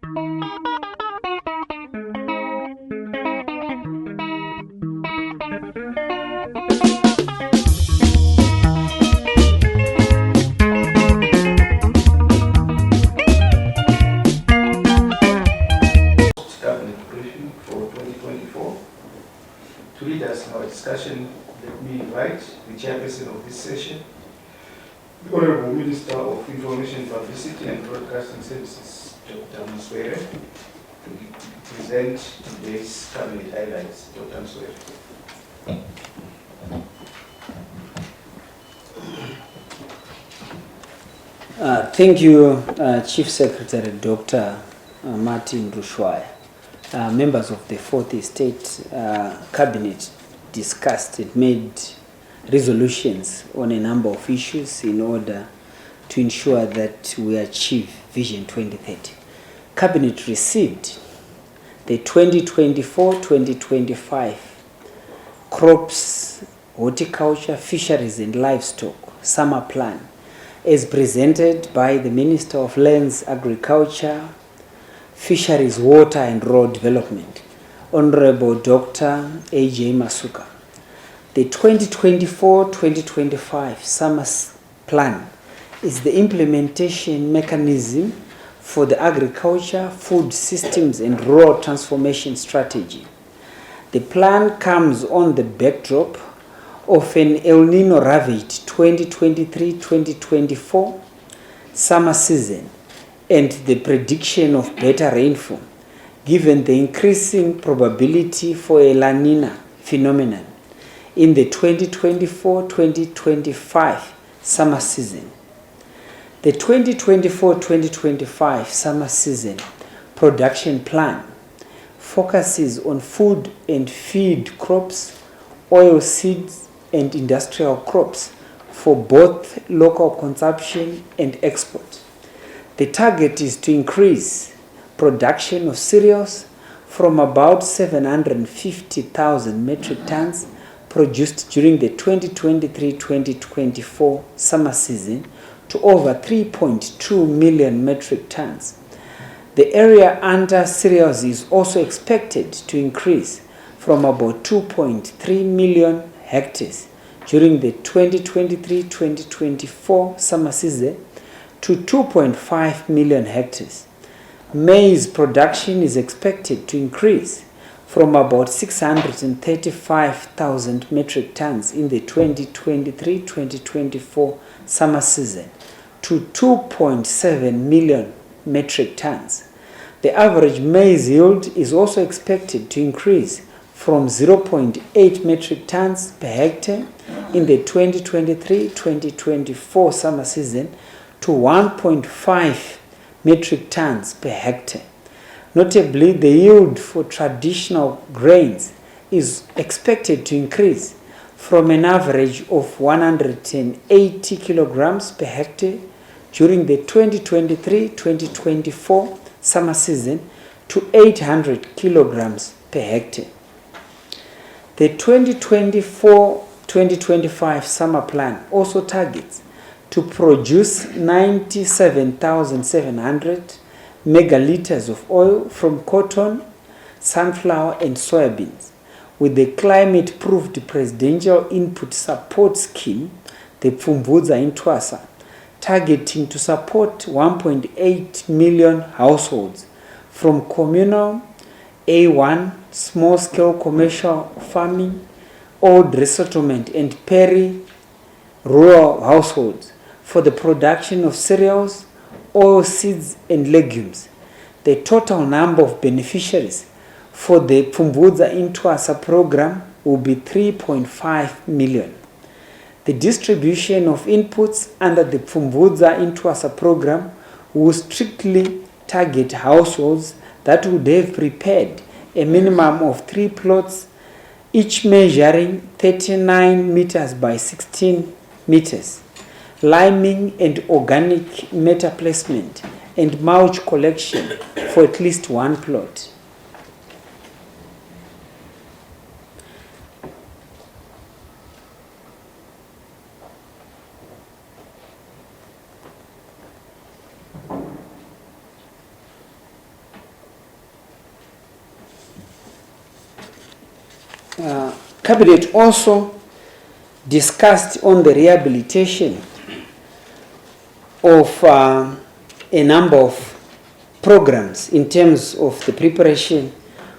To lead us in our discussion, let me invite the chairperson of this session, the Honorable Minister of Information, Publicity and Broadcasting Services, Dr. Mswere, to present today's cabinet highlights. Dr. Mswere. Thank you, Chief Secretary Dr. Martin Rushwaya. Members of the Fourth Estate Cabinet discussed and made resolutions on a number of issues in order to ensure that we achieve Vision 2030. Cabinet received the 2024-2025 Crops, Horticulture, Fisheries and Livestock Summer Plan as presented by the Minister of Lands, Agriculture, Fisheries, Water and Rural Development, Honorable Dr. A.J. Masuka. The 2024-2025 Summer Plan is the implementation mechanism for the Agriculture, Food Systems and Rural Transformation Strategy. The plan comes on the backdrop of an El Nino ravaged 2023-2024 summer season and the prediction of better rainfall, given the increasing probability for a La Nina phenomenon in the 2024-2025 summer season. The 2024-2025 summer season production plan focuses on food and feed crops, oil seeds and industrial crops for both local consumption and export. The target is to increase production of cereals from about 750,000 metric tons produced during the 2023-2024 summer season to over 3.2 million metric tons. The area under cereals is also expected to increase from about 2.3 million hectares during the 2023-2024 summer season to 2.5 million hectares. Maize production is expected to increase from about 635,000 metric tons in the 2023-2024 summer season to 2.7 million metric tons. The average maize yield is also expected to increase from 0.8 metric tons per hectare in the 2023-2024 summer season to 1.5 metric tons per hectare. Notably, the yield for traditional grains is expected to increase from an average of 180 kilograms per hectare during the 2023-2024 summer season to 800 kilograms per hectare. The 2024-2025 summer plan also targets to produce 97,700 megaliters of oil from cotton, sunflower and soybeans, with the climate-proofed presidential input support scheme, the Pfumvudza Intwasa, targeting to support 1.8 million households from communal, A1, small-scale commercial farming, old resettlement and peri-rural households for the production of cereals, oil seeds and legumes. The total number of beneficiaries for the Pfumvudza Intwasa program will be 3.5 million. The distribution of inputs under the Pfumvudza Intwasa program will strictly target households that would have prepared a minimum of 3 plots, each measuring 39 meters by 16 meters, liming and organic matter placement, and mulch collection for at least 1 plot. Cabinet also discussed on the rehabilitation of a number of programs in terms of the preparation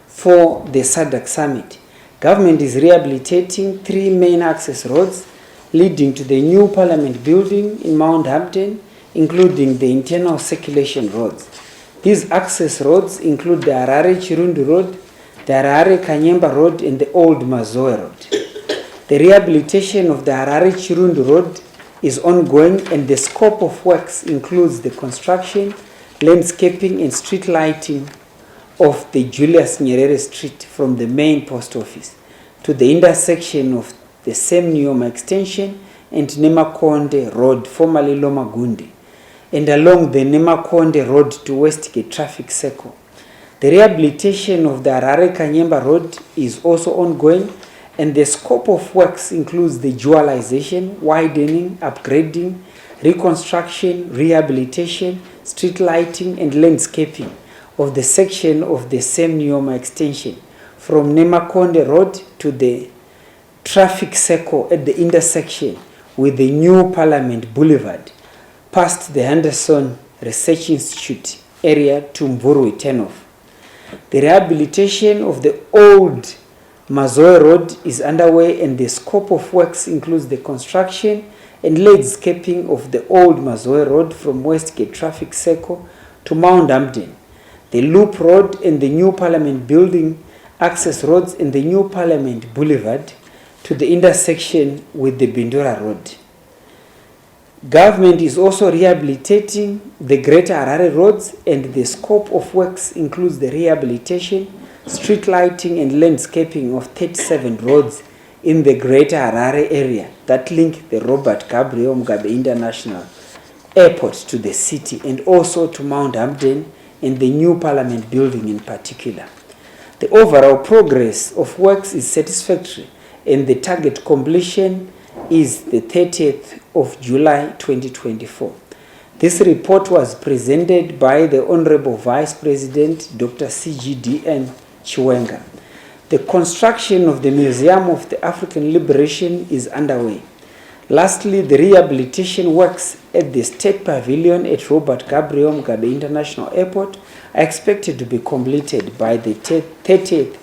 for the SADC summit. Government is rehabilitating 3 main access roads leading to the new Parliament building in Mount Hampton, including the internal circulation roads. These access roads include the Harare Chirundu Road, the Harare Kanyemba Road, and the Old Mazoe Road. The rehabilitation of the Harare Chirundu Road is ongoing, and the scope of works includes the construction, landscaping, and street lighting of the Julius Nyerere Street from the main post office to the intersection of the same Nyoma extension and Nemakonde Road, formerly Lomagundi, and along the Nemakonde Road to Westgate traffic circle. The rehabilitation of the Harare Kanyemba Road is also ongoing, and the scope of works includes the dualization, widening, upgrading, reconstruction, rehabilitation, street lighting, and landscaping of the section of the same Nyoma extension from Nemakonde Road to the traffic circle at the intersection with the new Parliament Boulevard, past the Henderson Research Institute area to Mvurui turnoff. The rehabilitation of the old Mazoe Road is underway, and the scope of works includes the construction and landscaping of the old Mazoe Road from Westgate traffic circle to Mount Hampton, the Loop Road and the new Parliament building access roads, and the new Parliament Boulevard to the intersection with the Bindura Road. Government is also rehabilitating the Greater Harare roads, and the scope of works includes the rehabilitation, street lighting, and landscaping of 37 roads in the Greater Harare area that link the Robert Gabriel Mugabe International Airport to the city, and also to Mount Hampton and the new Parliament building in particular. The overall progress of works is satisfactory, and the target completion is the 30th of July 2024. This report was presented by the Honorable Vice President Dr. CGDN Chiwenga. The construction of the Museum of the African Liberation is underway. Lastly, the rehabilitation works at the State Pavilion at Robert Gabriel Mugabe International Airport are expected to be completed by the 30th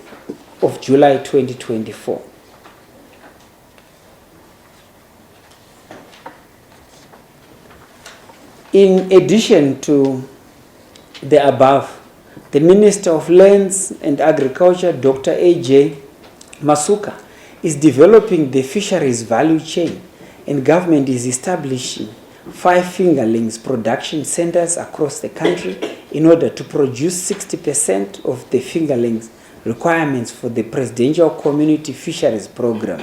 of July 2024. In addition to the above, the Minister of Lands and Agriculture, Dr. A.J. Masuka, is developing the fisheries value chain, and government is establishing 5 fingerlings production centers across the country in order to produce 60% of the fingerlings requirements for the Presidential Community Fisheries Program.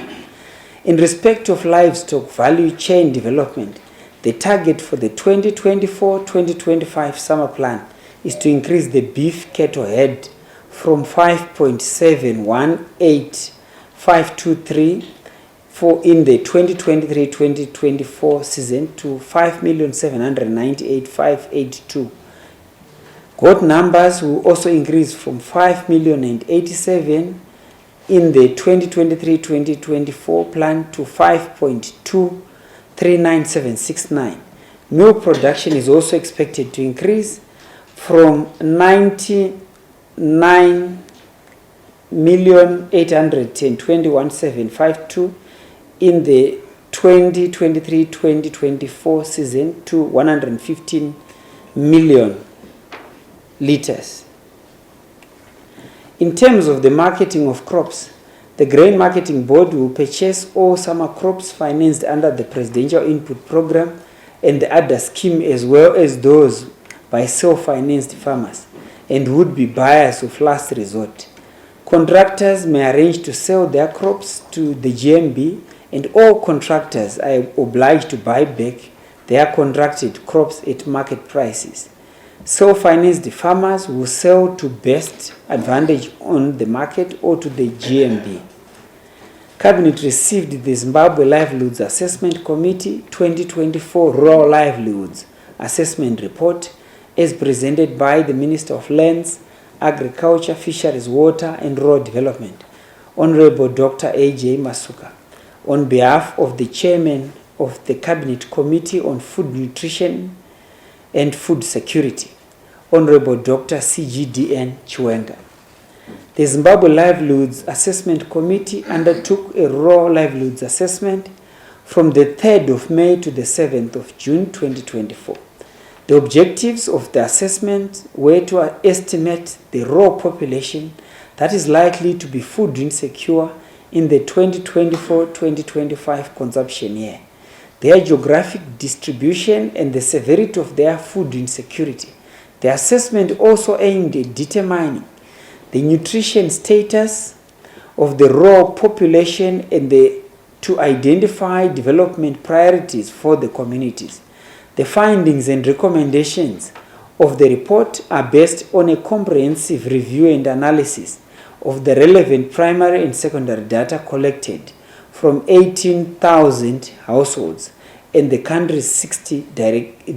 In respect of livestock value chain development, the target for the 2024-2025 summer plan is to increase the beef cattle head from 5.718523 in the 2023-2024 season to 5,798,582. Goat numbers will also increase from 5,087,000 in the 2023-2024 plan to 5.239769. Milk production is also expected to increase from 99,821,752 in the 2023-2024 season to 115 million liters. In terms of the marketing of crops, the Grain Marketing Board will purchase all summer crops financed under the Presidential Input Program and the other scheme, as well as those by self-financed farmers and would-be buyers of last resort. Contractors may arrange to sell their crops to the GMB, and all contractors are obliged to buy back their contracted crops at market prices. Self-financed farmers will sell to best advantage on the market or to the GMB. Cabinet received the Zimbabwe Livelihoods Assessment Committee 2024 Rural Livelihoods Assessment Report as presented by the Minister of Lands, Agriculture, Fisheries, Water and Rural Development Honorable Dr. A.J. Masuka, on behalf of the Chairman of the Cabinet Committee on Food Nutrition and Food Security, Honorable Dr. C.G.D.N. Chiwenga. The Zimbabwe Livelihoods Assessment Committee undertook a raw livelihoods assessment from the 3rd of May to the 7th of June 2024. The objectives of the assessment were to estimate the raw population that is likely to be food insecure in the 2024-2025 consumption year, their geographic distribution and the severity of their food insecurity. The assessment also aimed at determining the nutrition status of the raw population and to identify development priorities for the communities. The findings and recommendations of the report are based on a comprehensive review and analysis of the relevant primary and secondary data collected from 18,000 households in the country's 60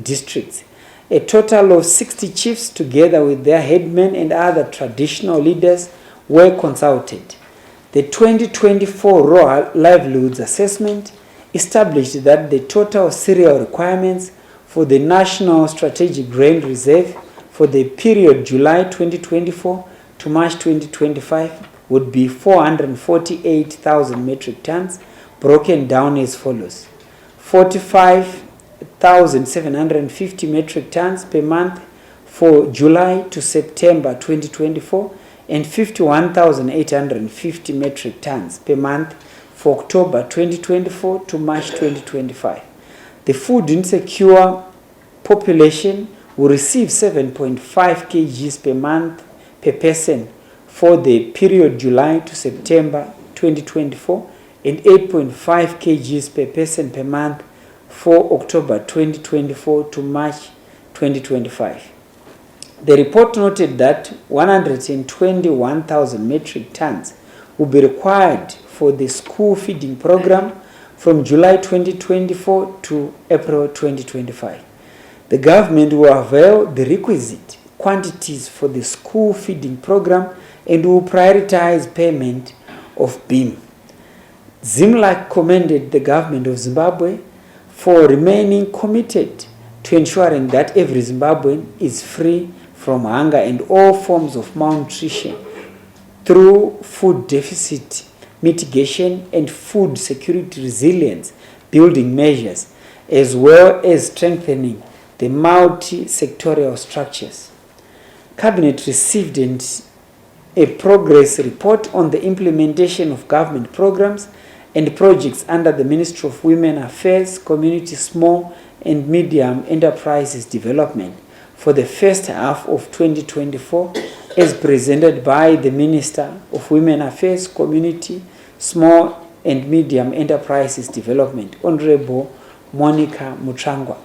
districts. A total of 60 chiefs, together with their headmen and other traditional leaders, were consulted. The 2024 Raw Livelihoods Assessment established that the total cereal requirements for the National Strategic Grain Reserve for the period July 2024 to March 2025 would be 448,000 metric tons, broken down as follows: 45,750 metric tons per month for July to September 2024 and 51,850 metric tons per month for October 2024 to March 2025. The food insecure population will receive 7.5 kgs per month per person for the period July to September 2024 and 8.5 kgs per person per month for October 2024 to March 2025. The report noted that 121,000 metric tons will be required for the school feeding program from July 2024 to April 2025. The government will avail the requisite quantities for the school feeding program and will prioritize payment of BIM. ZIMLAC commended the government of Zimbabwe for remaining committed to ensuring that every Zimbabwean is free from hunger and all forms of malnutrition through food deficit mitigation and food security resilience building measures, as well as strengthening the multi-sectorial structures. Cabinet received a progress report on the implementation of government programs and projects under the Ministry of Women Affairs, Community, Small and Medium Enterprises Development for the first half of 2024, as presented by the Minister of Women Affairs, Community, Small and Medium Enterprises Development, Honorable Monica Mutrangwa.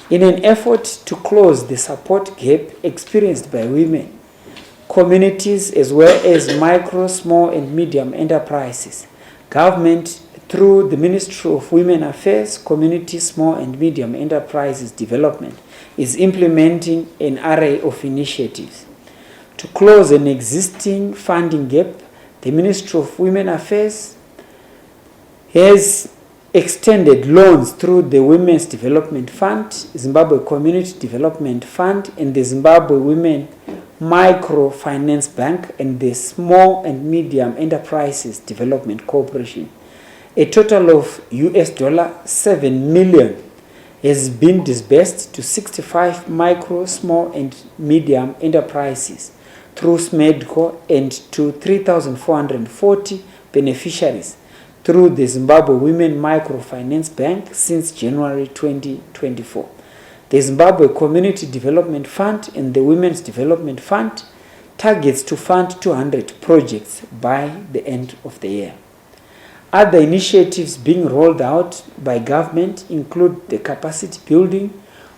In an effort to close the support gap experienced by women, communities as well as micro, small and medium enterprises, government through the Ministry of Women Affairs, Community, Small and Medium Enterprises Development is implementing an array of initiatives. To close an existing funding gap, the Ministry of Women Affairs has extended loans through the Women's Development Fund, Zimbabwe Community Development Fund, and the Zimbabwe Women Microfinance Bank and the Small and Medium Enterprises Development Corporation. A total of $7 million has been disbursed to 65 micro, small and medium enterprises through SMEDCO and to 3,440 beneficiaries through the Zimbabwe Women Microfinance Bank since January 2024. The Zimbabwe Community Development Fund and the Women's Development Fund targets to fund 200 projects by the end of the year. Other initiatives being rolled out by government include the capacity building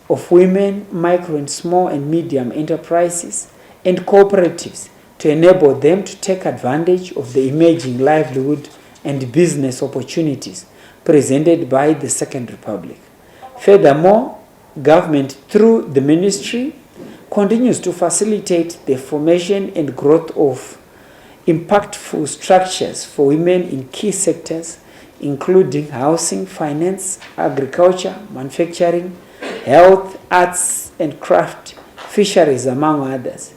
of women, micro and small and medium enterprises and cooperatives to enable them to take advantage of the emerging livelihood and business opportunities presented by the Second Republic. Furthermore, government through the ministry continues to facilitate the formation and growth of impactful structures for women in key sectors, including housing, finance, agriculture, manufacturing, health, arts and craft, fisheries, among others.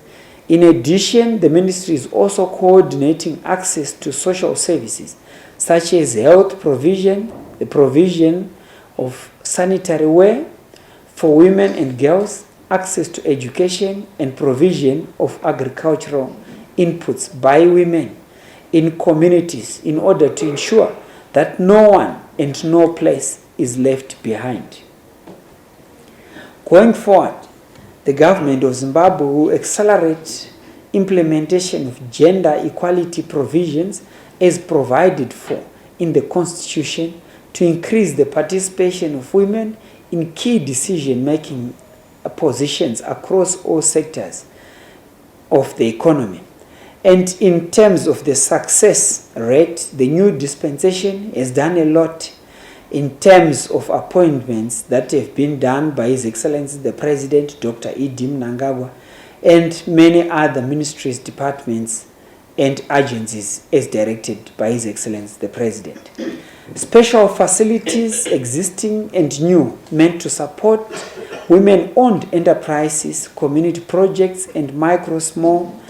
In addition, the ministry is also coordinating access to social services such as health provision, the provision of sanitary wear for women and girls, access to education, and provision of agricultural inputs by women in communities in order to ensure that no one and no place is left behind. Going forward, the government of Zimbabwe will accelerate implementation of gender equality provisions as provided for in the Constitution to increase the participation of women in key decision-making positions across all sectors of the economy. And in terms of the success rate, the new dispensation has done a lot in terms of appointments that have been done by His Excellency the President, Dr. E.D. Mnangagwa, and many other ministries, departments, and agencies as directed by His Excellency the President. Special facilities existing and new meant to support women-owned enterprises, community projects, and micro, small,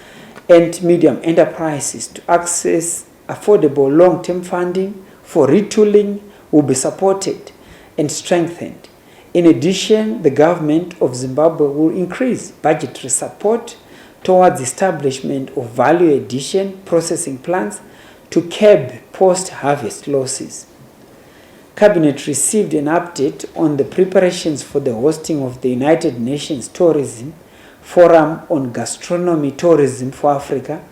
and medium enterprises to access affordable long-term funding for retooling will be supported and strengthened. In addition, the government of Zimbabwe will increase budgetary support towards establishment of value addition processing plants to curb post-harvest losses. Cabinet received an update on the preparations for the hosting of the United Nations Tourism Forum on Gastronomy Tourism for Africa,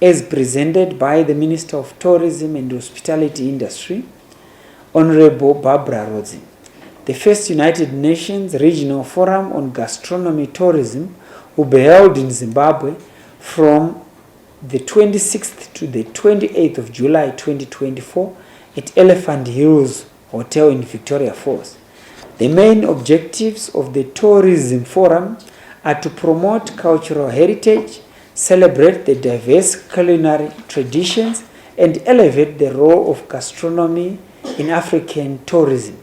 as presented by the Minister of Tourism and Hospitality Industry, Honorable Barbara Rodzi. The first United Nations Regional Forum on Gastronomy Tourism will be held in Zimbabwe from the 26th to the 28th of July 2024 at Elephant Hills Hotel in Victoria Falls. The main objectives of the Tourism Forum are to promote cultural heritage, celebrate the diverse culinary traditions, and elevate the role of gastronomy in African tourism.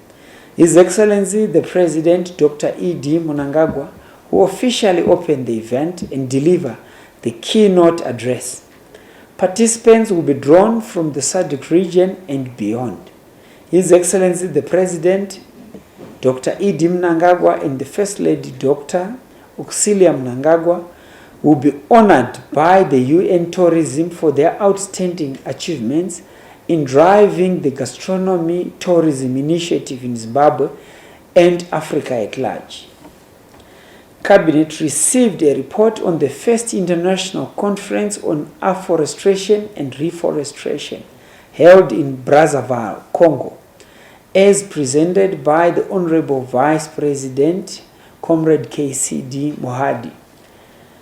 His Excellency the President, Dr. E.D. Mnangagwa, will officially open the event and deliver the keynote address. Participants will be drawn from the SADC region and beyond. His Excellency the President, Dr. E.D. Mnangagwa, and the First Lady, Dr. Auxilia Mnangagwa, will be honored by the UN Tourism for their outstanding achievements in driving the gastronomy tourism initiative in Zimbabwe and Africa at large. Cabinet received a report on the first international conference on afforestation and reforestation held in Brazzaville, Congo, as presented by the Honorable Vice President, Comrade KCD Mohadi.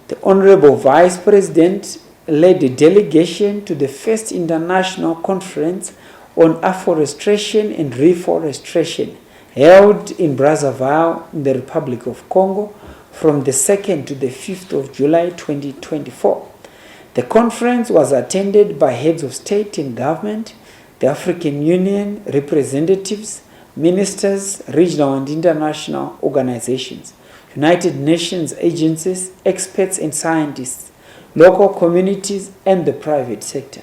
The Honorable Vice President led a delegation to the first international conference on afforestation and reforestation held in Brazzaville in the Republic of Congo from the 2nd to the 5th of July 2024. The conference was attended by heads of state and government, the African Union representatives, ministers, regional and international organizations, United Nations agencies, experts and scientists, local communities, and the private sector.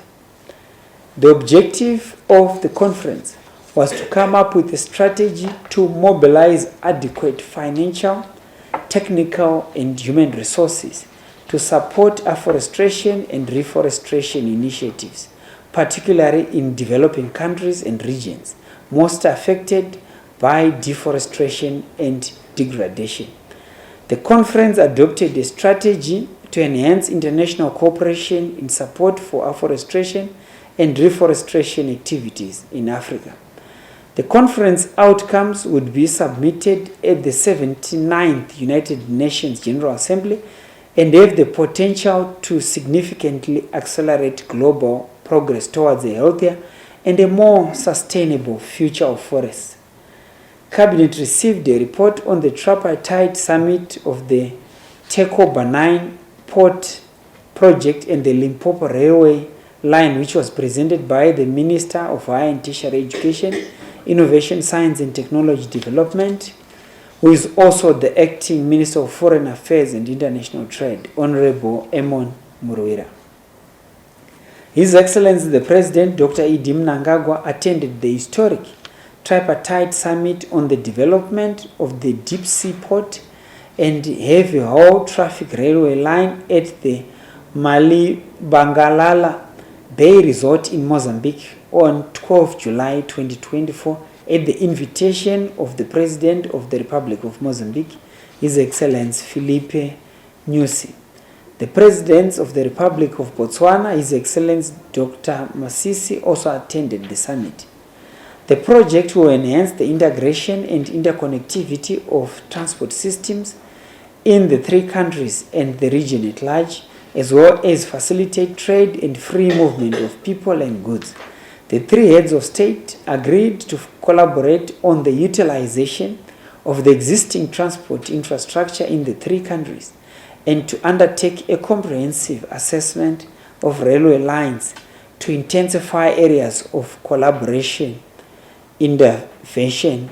The objective of the conference was to come up with a strategy to mobilize adequate financial, technical, and human resources to support afforestation and reforestation initiatives, particularly in developing countries and regions most affected by deforestation and degradation. The conference adopted a strategy to enhance international cooperation in support for afforestation and reforestation activities in Africa. The conference outcomes would be submitted at the 79th United Nations General Assembly and have the potential to significantly accelerate global progress towards a healthier and a more sustainable future of forests. Cabinet received a report on the Tripartite Summit of the Teko Banine Port Project and the Limpopo Railway line, which was presented by the Minister of Higher and Tertiary Education, Innovation, Science and Technology Development, who is also the Acting Minister of Foreign Affairs and International Trade, Honorable Emon Muruira. His Excellency the President, Dr. Mnangagwa, attended the historic Tripartite Summit on the development of the deep sea port and heavy haul traffic railway line at the Mali-Bangalala Bay Resort in Mozambique on 12 July 2024 at the invitation of the President of the Republic of Mozambique, His Excellency Filipe Nyusi. The Presidents of the Republic of Botswana, His Excellency Dr. Masisi, also attended the summit. The project will enhance the integration and interconnectivity of transport systems in the three countries and the region at large, as well as facilitate trade and free movement of people and goods. The three heads of state agreed to collaborate on the utilization of the existing transport infrastructure in the three countries and to undertake a comprehensive assessment of railway lines to intensify areas of collaboration, intervention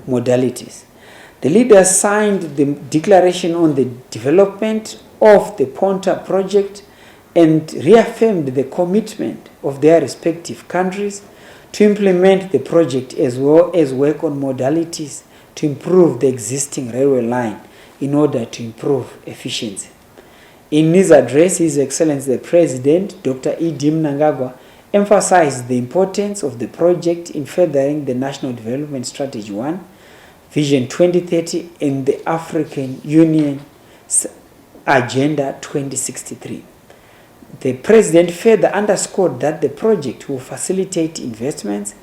modalities. The leaders signed the declaration on the development of the Ponta project and reaffirmed the commitment of their respective countries to implement the project as well as work on modalities to improve the existing railway line in order to improve efficiency. In his address, His Excellency the President, Dr. Mnangagwa, emphasized the importance of the project in furthering the National Development Strategy 1, Vision 2030 and the African Union Agenda 2063. The President further underscored that the project will facilitate investments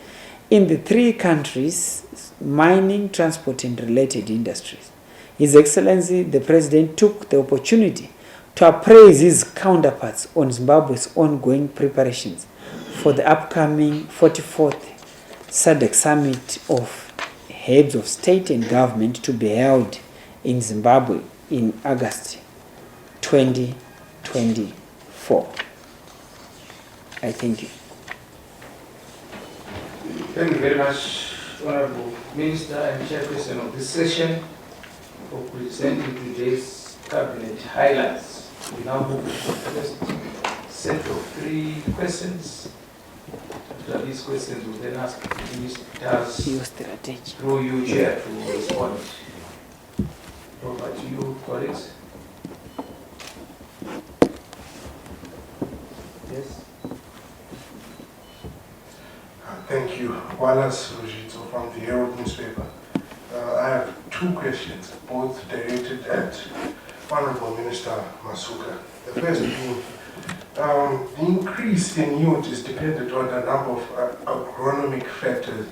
in the three countries' mining, transport and related industries. His Excellency the President took the opportunity to appraise his counterparts on Zimbabwe's ongoing preparations for the upcoming 44th SADC Summit of Heads of State and Government to be held in Zimbabwe in August 2024. I thank you. Thank you very much, Honorable Minister and Chairperson of this session, for presenting today's Cabinet highlights. We now move to the first set of 3 questions. After these questions, we'll then ask the ministers through you, Chair, to respond. Over to you, colleagues. Yes. Thank you. Wallace Rujito from the Herald newspaper. I have 2 questions, both directed at Honorable Minister Masuka. The first being, the increase in yield is dependent on a number of agronomic factors.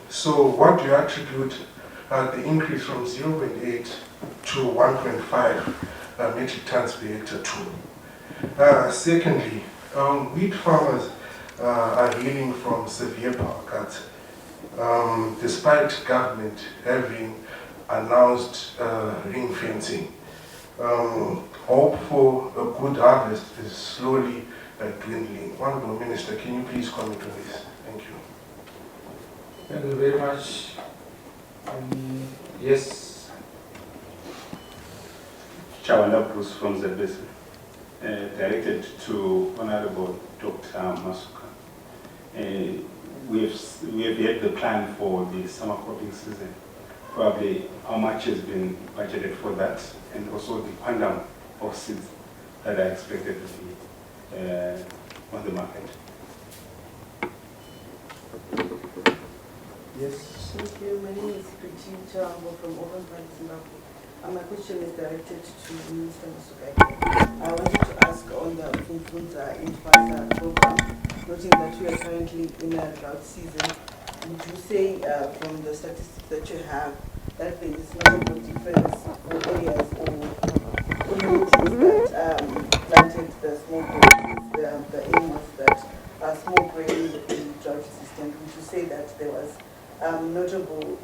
So what do you attribute the increase from 0.8 to 1.5 metric tons per hectare to? Secondly, wheat farmers are healing from severe power cuts, despite government having announced ring fencing. Hope for a good harvest is slowly dwindling. Honorable Minister, can you please comment on this? Thank you. Thank you very much. Yes. Chawanda Bruce from ZBC, directed to Honorable Dr. Masuka. We have yet the plan for the summer cropping season. Probably how much has been budgeted for that, and also the quantum of seeds that are expected to be on the market. Yes. Thank you. My name is Christine Chawambo from Open Valley, Zimbabwe. My question is directed to Minister Masuka. I wanted to ask on the Funza Infasa program, noting that we are currently in a drought season. Would you say, from the statistics that you have, that there is no difference for areas or communities that planted the small grains? The aim was that small grains would be drought resistant. Would you say that there was notable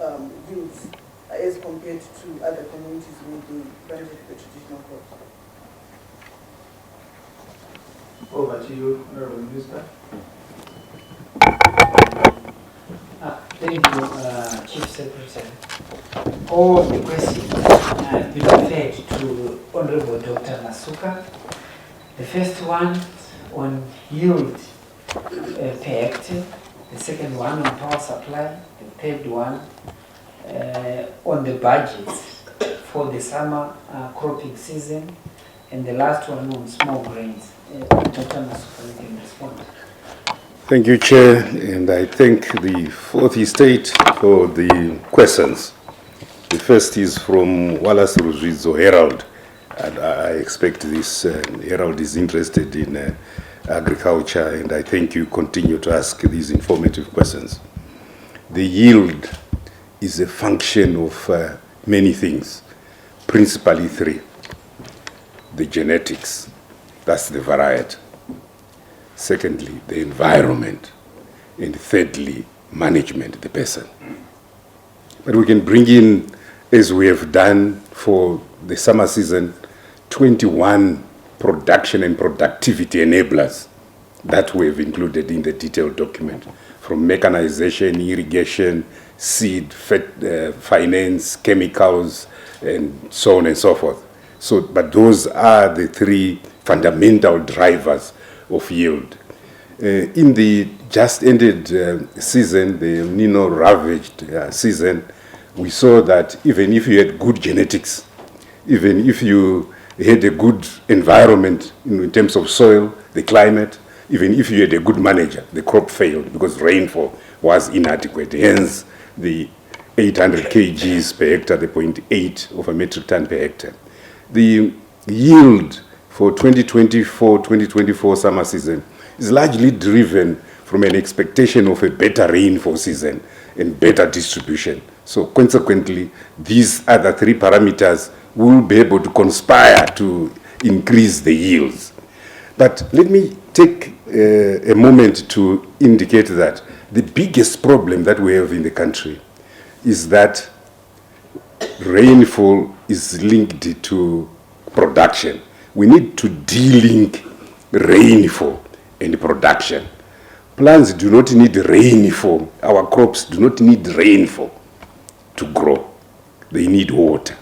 yields as compared to other communities where they planted the traditional crops? Over to you, Honorable Minister. Thank you, Chief Secretary. All the questions have been referred to Honorable Dr. Masuka. The first one on yield per hectare, the second one on power supply, the third one on the budgets for the summer cropping season, and the last one on small grains. Dr. Masuka, you can respond. Thank you, Chair, and I thank the fourth estate for the questions. The first is from Wallace Ruzizo Herald, and I expect this Herald is interested in agriculture, and I thank you continue to ask these informative questions. The yield is a function of many things, principally three. The genetics, that's the variety. Secondly, the environment. And thirdly, management, the person. But we can bring in, as we have done for the summer season, 21 production and productivity enablers that we have included in the detailed document, from mechanization, irrigation, seed, finance, chemicals, and so on and so forth. So, but those are the three fundamental drivers of yield. In the just ended season, the El Nino ravaged season, we saw that even if you had good genetics, even if you had a good environment in terms of soil, the climate, even if you had a good manager, the crop failed because rainfall was inadequate. Hence, the 800 kgs per hectare, the 0.8 of a metric ton per hectare. The yield for 2024 summer season is largely driven from an expectation of a better rainfall season and better distribution. So consequently, these other three parameters will be able to conspire to increase the yields. But let me take a moment to indicate that the biggest problem that we have in the country is that rainfall is linked to production. We need to de-link rainfall and production. Plants do not need rainfall. Our crops do not need rainfall to grow. They need water.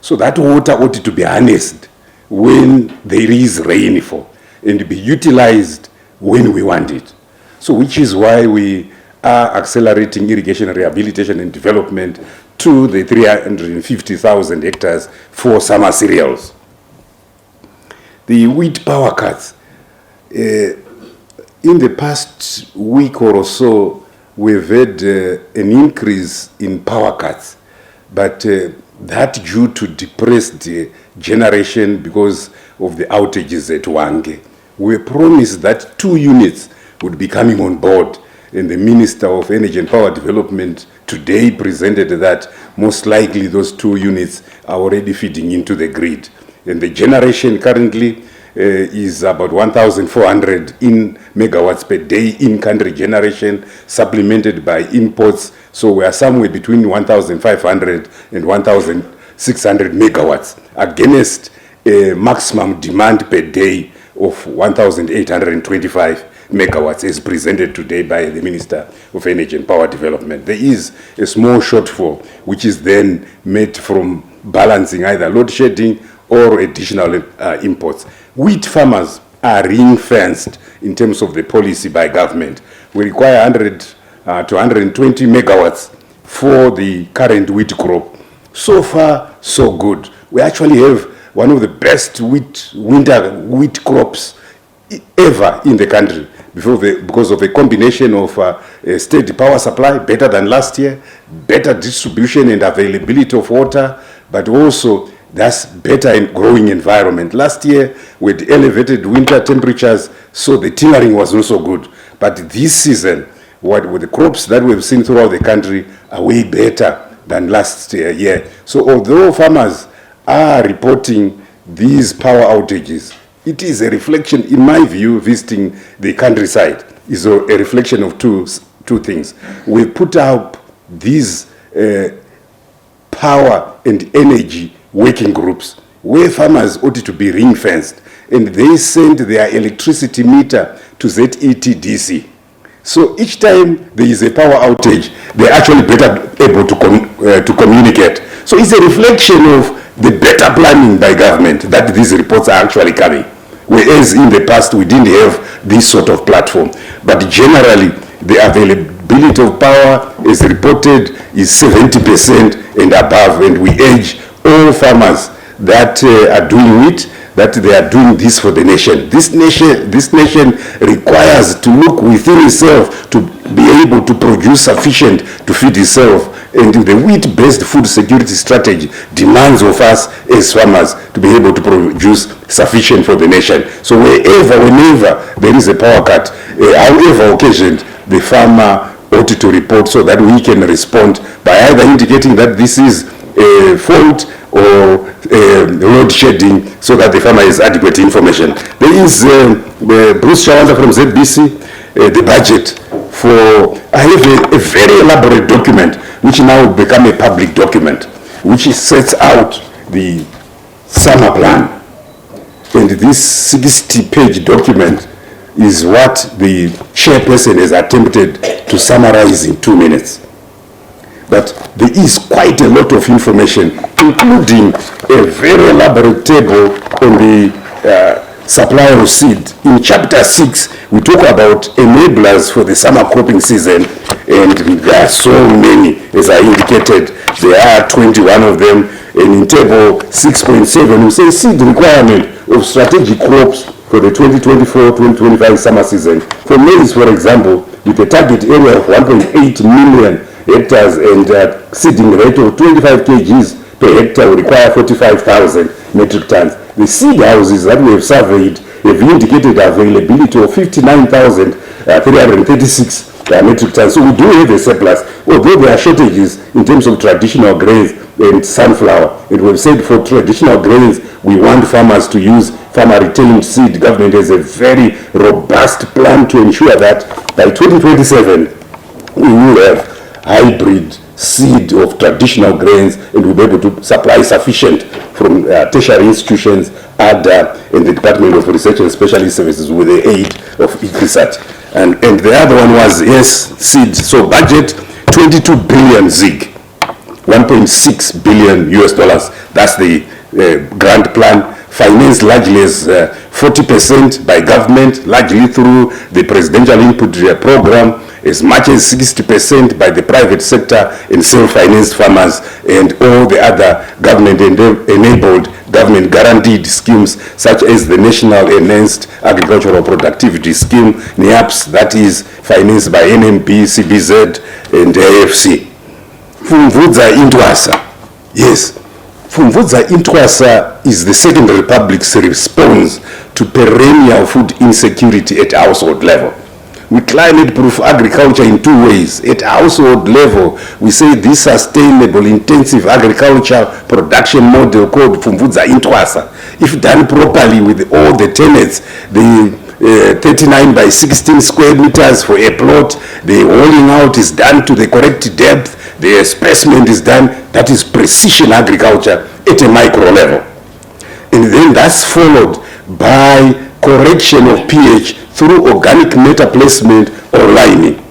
So that water ought to be harnessed when there is rainfall and be utilized when we want it. So which is why we are accelerating irrigation rehabilitation and development to the 350,000 hectares for summer cereals. The wheat power cuts. In the past week or so, we've had an increase in power cuts, but that due to depressed generation because of the outages at Wange. We promised that 2 units would be coming on board, and the Minister of Energy and Power Development today presented that most likely those 2 units are already feeding into the grid. And the generation currently is about 1,400 in megawatts per day in-country generation, supplemented by imports. So we are somewhere between 1,500 and 1,600 megawatts against a maximum demand per day of 1,825 megawatts as presented today by the Minister of Energy and Power Development. There is a small shortfall which is then met from balancing either load shedding or additional imports. Wheat farmers are ring-fenced in terms of the policy by government. We require 100 to 120 megawatts for the current wheat crop. So far, so good. We actually have one of the best winter wheat crops ever in the country because of a combination of steady power supply, better than last year, better distribution and availability of water, but also that's better in growing environment. Last year, with elevated winter temperatures, so the tillering was also good. But this season, with the crops that we've seen throughout the country are way better than last year. So although farmers are reporting these power outages, it is a reflection, in my view, visiting the countryside, is a reflection of two things. We put up these power and energy working groups where farmers ought to be ring-fenced, and they send their electricity meter to ZETDC. So each time there is a power outage, they're actually better able to communicate. So it's a reflection of the better planning by government that these reports are actually coming. Whereas in the past we didn't have this sort of platform. But generally the availability of power as reported is 70% and above, and we urge all farmers that are doing it, that they are doing this for the nation. This nation requires to look within itself to be able to produce sufficient to feed itself, and the wheat-based food security strategy demands of us as farmers to be able to produce sufficient for the nation. So whenever there is a power cut, however occasioned, the farmer ought to report so that we can respond by either indicating that this is a fault or load shedding, so that the farmer has adequate information. There is Bruce Shawanda from ZBC, the budget for, I have a very elaborate document which now become a public document, which sets out the summer plan. And this 60-page document is what the chairperson has attempted to summarize in 2 minutes. But there is quite a lot of information, including a very elaborate table on the supply of seed. In chapter 6, we talk about enablers for the summer cropping season, and there are so many, as I indicated. There are 21 of them. And in table 6.7, we say seed requirement of strategic crops for the 2024-2025 summer season. For maize, for example, with a target area of 1.8 million hectares and seeding rate of 25 kgs per hectare will require 45,000 metric tons. The seed houses that we have surveyed have indicated availability of 59,336 metric tons. So we do have a surplus, although there are shortages in terms of traditional grains and sunflower. And we've said for traditional grains, we want farmers to use farmer retained seed. Government has a very robust plan to ensure that by 2027, we will have hybrid seed of traditional grains, and we'll be able to supply sufficient from tertiary institutions, ADA, and the Department of Research and Specialist Services with the aid of research. And the other one was, yes, seed. So budget, 22 billion ZIG, 1.6 billion US dollars. That's the grant plan. Financed largely as 40% by government, largely through the presidential input program, as much as 60% by the private sector and self-financed farmers, and all the other government-enabled, government-guaranteed schemes, such as the National Enhanced Agricultural Productivity Scheme, NEAPS, that is financed by NMP, CBZ, and AFC. Fumvudza Intwasa, yes. Fumvudza Intwasa is the Second Republic's response to perennial food insecurity at household level. We climate-proof agriculture in 2 ways. At household level, we say this sustainable, intensive agriculture production model called Fumvudza Intwasa, if done properly with all the tenets, the 39 by 16 square meters for a plot, the hauling out is done to the correct depth, the specimen is done, that is precision agriculture at a micro level. And then that's followed by correction of pH through organic matter placement or liming.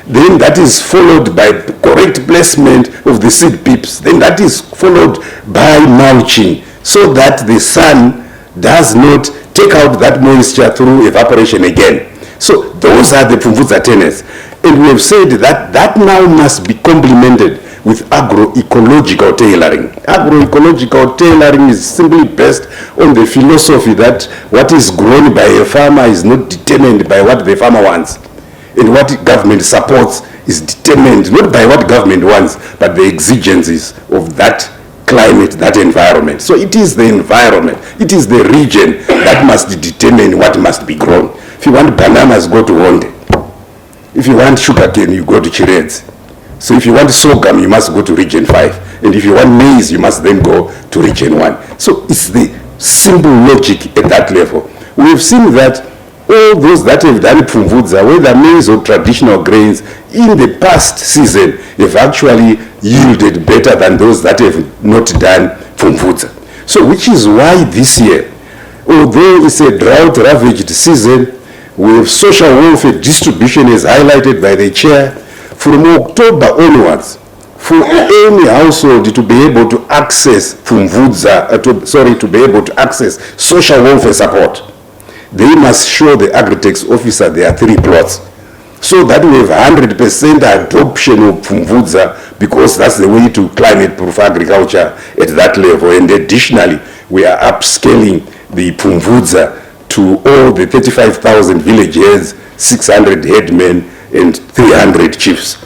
Then that is followed by correct placement of the seed pips. Then that is followed by mulching, so that the sun does not take out that moisture through evaporation again. So those are the Fumvudza tenets. And we have said that that now must be complemented with agroecological tailoring. Agroecological tailoring is simply based on the philosophy that what is grown by a farmer is not determined by what the farmer wants. And what government supports is determined not by what government wants, but the exigencies of that climate, that environment. So it is the environment, it is the region that must determine what must be grown. If you want bananas, go to Honde. If you want sugarcane, you go to Chivhayo. So if you want sorghum, you must go to region 5. And if you want maize, you must then go to region 1. So it's the simple logic at that level. We have seen that all those that have done Fumvudza, whether maize or traditional grains, in the past season have actually yielded better than those that have not done Fumvudza. So which is why this year, although it's a drought-ravaged season, we have social welfare distribution as highlighted by the chair from October onwards for any household to be able to access to be able to access social welfare support. They must show the agri-tax officer their 3 plots, so that we have 100% adoption of Pfumvudza, because that's the way to climate-proof agriculture at that level. And additionally, we are upscaling the Pfumvudza to all the 35,000 village heads, 600 headmen, and 300 chiefs.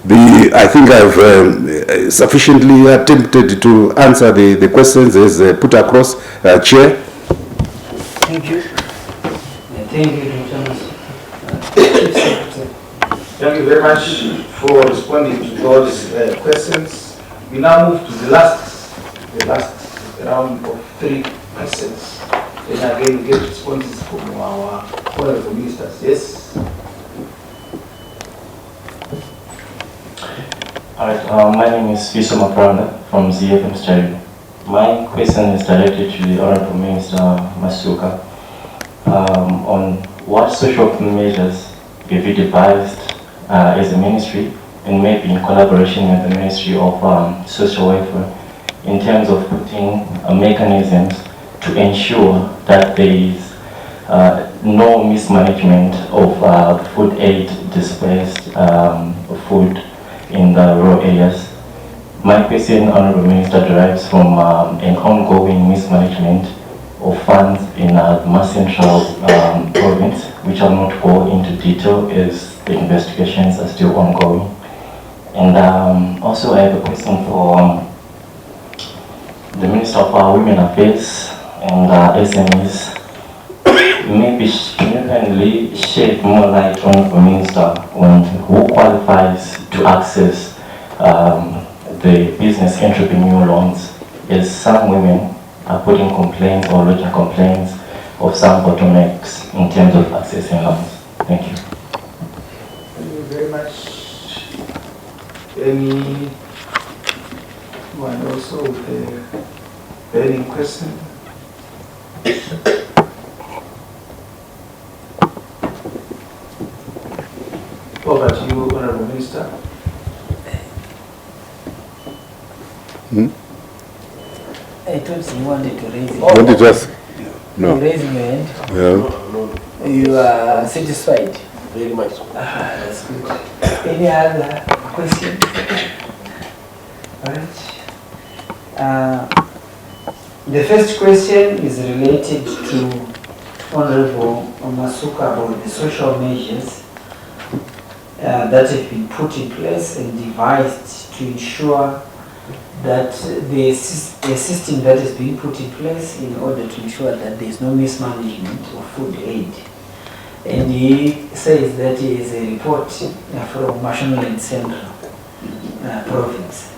I think I've sufficiently attempted to answer the questions as put across, Chair. Thank you. Thank you, Dr. Thank you very much for responding to those questions. We now move to the last round of 3 questions. And again, we get responses from our honorable ministers. Yes? Alright, my name is Fisheries from ZFM Stereo. My question is directed to the Honorable Minister Masuka on what social measures have you devised as a ministry, and maybe in collaboration with the Ministry of Social Welfare, in terms of putting mechanisms to ensure that there is no mismanagement of food aid dispersed food in the rural areas. My question, Honorable Minister, derives from an ongoing mismanagement of funds in the Mas Central province, which I'll not go into detail as the investigations are still ongoing. And also I have a question for the Minister of Women Affairs and SMEs. Maybe can you kindly shed more light, Honorable Minister, on who qualifies to access the business entrepreneur loans, as some women are putting complaints or lodging complaints of some bottlenecks in terms of accessing loans. Thank you. Thank you very much. Anyone also with a burning question? Over to you, Honorable Minister. I thought you wanted to raise it. Wanted to ask? No. You're raising your hand. Yeah. You are satisfied? Very much. That's good. Any other questions? All right. The first question is related to Honorable Masuka about the social measures that have been put in place and devised to ensure that the system that is being put in place in order to ensure that there is no mismanagement of food aid. And he says that he is a report from Mashonaland Central province.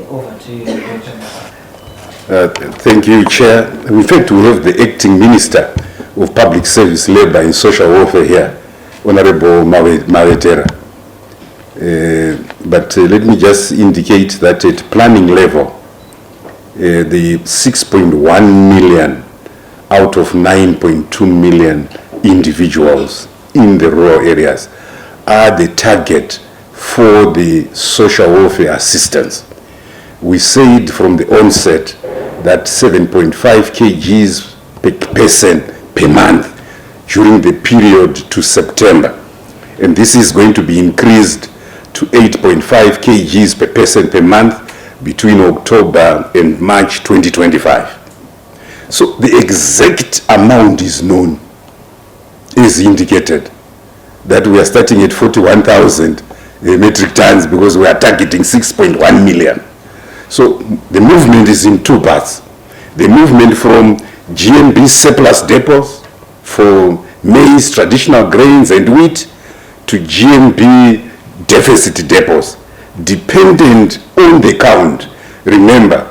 Over to you, Dr. Masuka. Thank you, Chair. In fact, we have the Acting Minister of Public Service, Labour and Social Welfare here, Honorable Mavetera. But let me just indicate that at planning level, the 6.1 million out of 9.2 million individuals in the rural areas are the target for the social welfare assistance. We said from the onset that 7.5 kgs per person per month during the period to September. And this is going to be increased to 8.5 kgs per person per month between October and March 2025. So the exact amount is known, is indicated, that we are starting at 41,000 metric tons because we are targeting 6.1 million. So the movement is in 2 parts. The movement from GMB surplus depots for maize, traditional grains and wheat to GMB deficit depots, dependent on the count. Remember,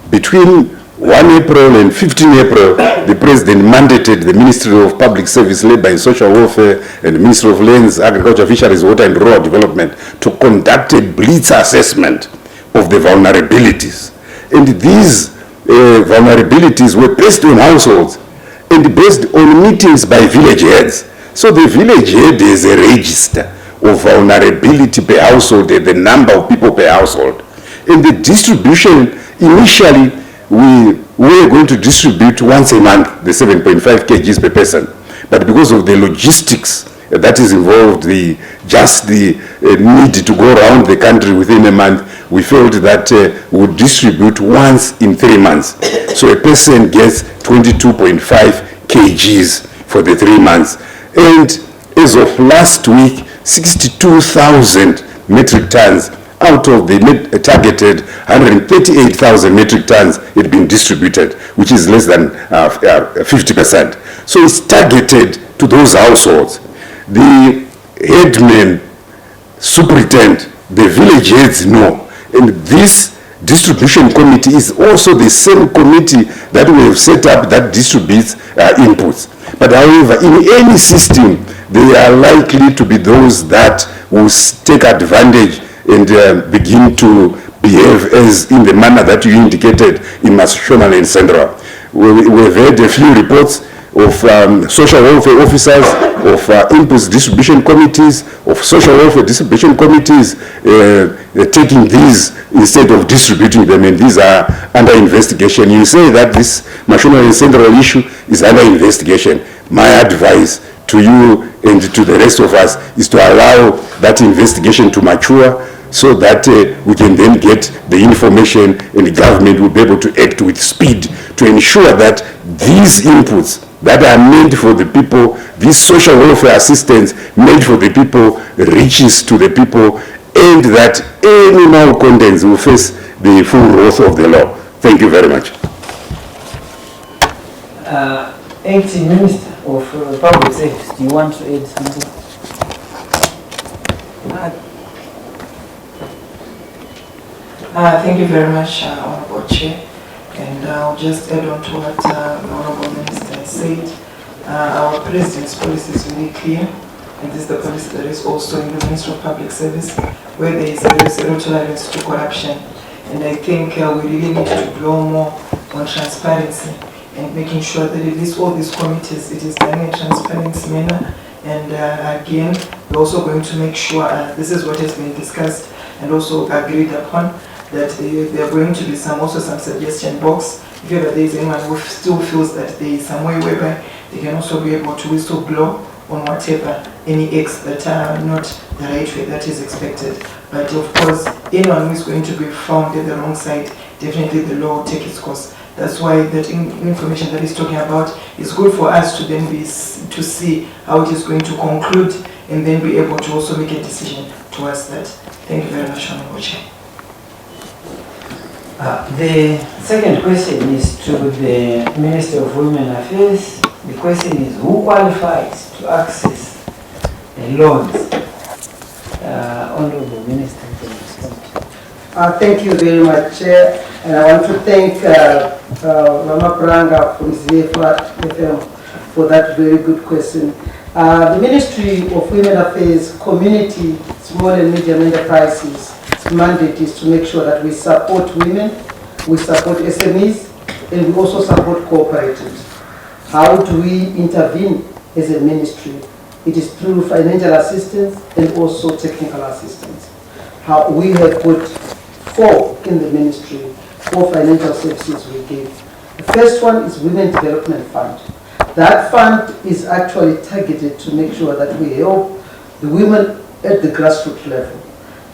between 1 April and 15 April, the President mandated the Ministry of Public Service, Labour and Social Welfare and the Ministry of Lands, Agriculture, Fisheries, Water and Rural Development to conduct a blitz assessment of the vulnerabilities. And these vulnerabilities were based on households and based on meetings by village heads. So the village head is a register of vulnerability per household and the number of people per household. In the distribution, initially we were going to distribute once a month the 7.5 kgs per person. But because of the logistics that is involved, the need to go around the country within a month, we felt that we would distribute once in 3 months. So a person gets 22.5 kgs for the 3 months. And as of last week, 62,000 metric tons out of the targeted 138,000 metric tons had been distributed, which is less than 50%. So it's targeted to those households. The headmen, superintendent, the village heads know. And this distribution committee is also the same committee that we have set up that distributes inputs. But however, in any system, there are likely to be those that will take advantage and begin to behave as in the manner that you indicated in Mashonaland and Central. We've had a few reports of social welfare officers, of inputs distribution committees, of social welfare distribution committees taking these instead of distributing them, and these are under investigation. You say that this Mashonaland and Central issue is under investigation. My advice to you and to the rest of us is to allow that investigation to mature so that we can then get the information and the government will be able to act with speed to ensure that these inputs that are meant for the people, this social welfare assistance made for the people, reaches to the people, and that any malcontents will face the full wrath of the law. Thank you very much. Acting Minister of Public Service, do you want to add something? Thank you very much, Honorable Chair. And I'll just add on to what the Honorable Minister has said. Our President's policy is really clear, and this is the policy that is also in the Ministry of Public Service, where there is a zero tolerance to corruption. And I think we really need to blow more on transparency and making sure that at least all these committees, it is done in a transparent manner. And again, we're also going to make sure, this is what has been discussed and also agreed upon, that there are going to be also some suggestion box. If ever there is anyone who still feels that there is some way whereby they can also be able to whistle blow on whatever, any acts that are not the right way that is expected. But of course, anyone who is going to be found at the wrong side, definitely the law will take its course. That's why that information that he's talking about is good for us to then to see how it is going to conclude and then be able to also make a decision towards that. Thank you very much, Honorable Chair. The second question is to the Minister of Women Affairs. The question is, who qualifies to access loans? Honorable Minister. Thank you very much, Chair. And I want to thank Mama Pranga from ZFM for that very good question. The Ministry of Women Affairs, Community, Small and Medium Enterprises, mandate is to make sure that we support women, we support SMEs, and we also support cooperatives. How do we intervene as a ministry? It is through financial assistance and also technical assistance. How we have put 4 in the ministry, 4 financial services we give. The first one is Women Development Fund. That fund is actually targeted to make sure that we help the women at the grassroots level.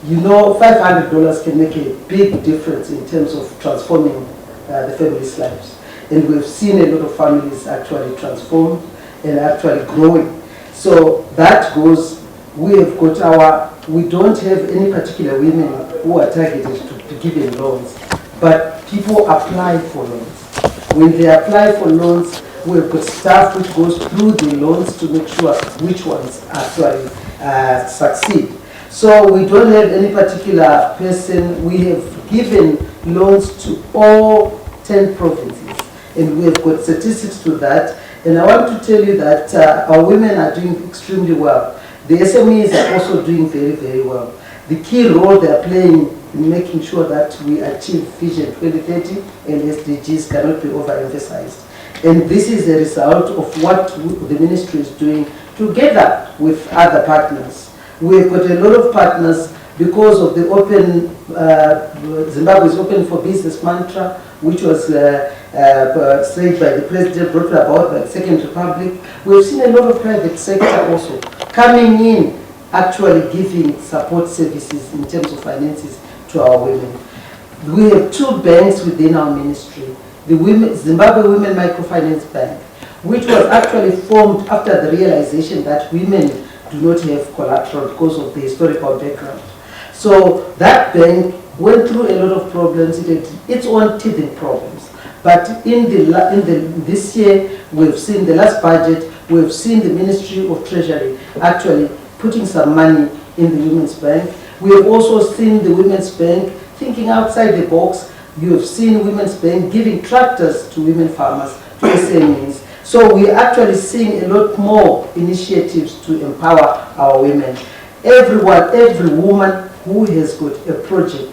You know, $500 can make a big difference in terms of transforming the families' lives. And we've seen a lot of families actually transformed and actually growing. So that goes, we have got we don't have any particular women who are targeted to be given loans, but people apply for loans. When they apply for loans, we've got staff which goes through the loans to make sure which ones actually succeed. So we don't have any particular person. We have given loans to all 10 provinces, and we have got statistics to that. And I want to tell you that our women are doing extremely well. The SMEs are also doing very, very well. The key role they are playing in making sure that we achieve Vision 2030 and SDGs cannot be overemphasized. And this is a result of what the ministry is doing together with other partners. We've got a lot of partners because of the open, Zimbabwe is open for business mantra, which was said by the president, brought about by the Second Republic. We've seen a lot of private sector also coming in, actually giving support services in terms of finances to our women. We have 2 banks within our ministry. The Zimbabwe Women Microfinance Bank, which was actually formed after the realization that women do not have collateral because of the historical background. So that bank went through a lot of problems. It had its own teething problems. But this year, we've seen the last budget, we've seen the Ministry of Treasury actually putting some money in the Women's Bank. We have also seen the Women's Bank thinking outside the box. You have seen Women's Bank giving tractors to women farmers, to SMEs. So we're actually seeing a lot more initiatives to empower our women. Everyone, every woman who has got a project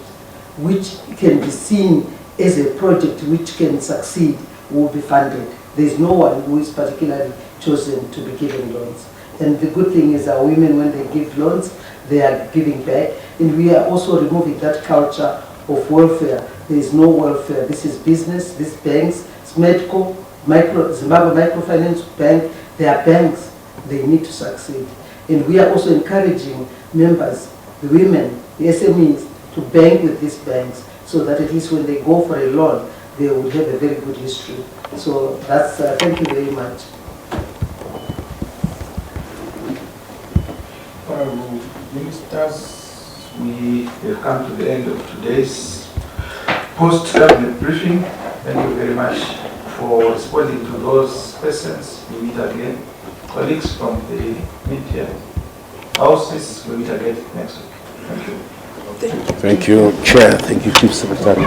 which can be seen as a project which can succeed will be funded. There's no one who is particularly chosen to be given loans. And the good thing is our women, when they give loans, they are giving back. And we are also removing that culture of welfare. There is no welfare. This is business, these banks, SMEDCO, Zimbabwe Microfinance Bank, they are banks. They need to succeed. And we are also encouraging members, the women, the SMEs, to bank with these banks so that at least when they go for a loan, they will have a very good history. So that's, thank you very much. Ministers, we have come to the end of today's post-cabinet briefing. Thank you very much for responding to those questions. We meet again. Colleagues from the media houses, we meet again next week. Thank you. Thank you, Chair. Thank you, Chief Secretary.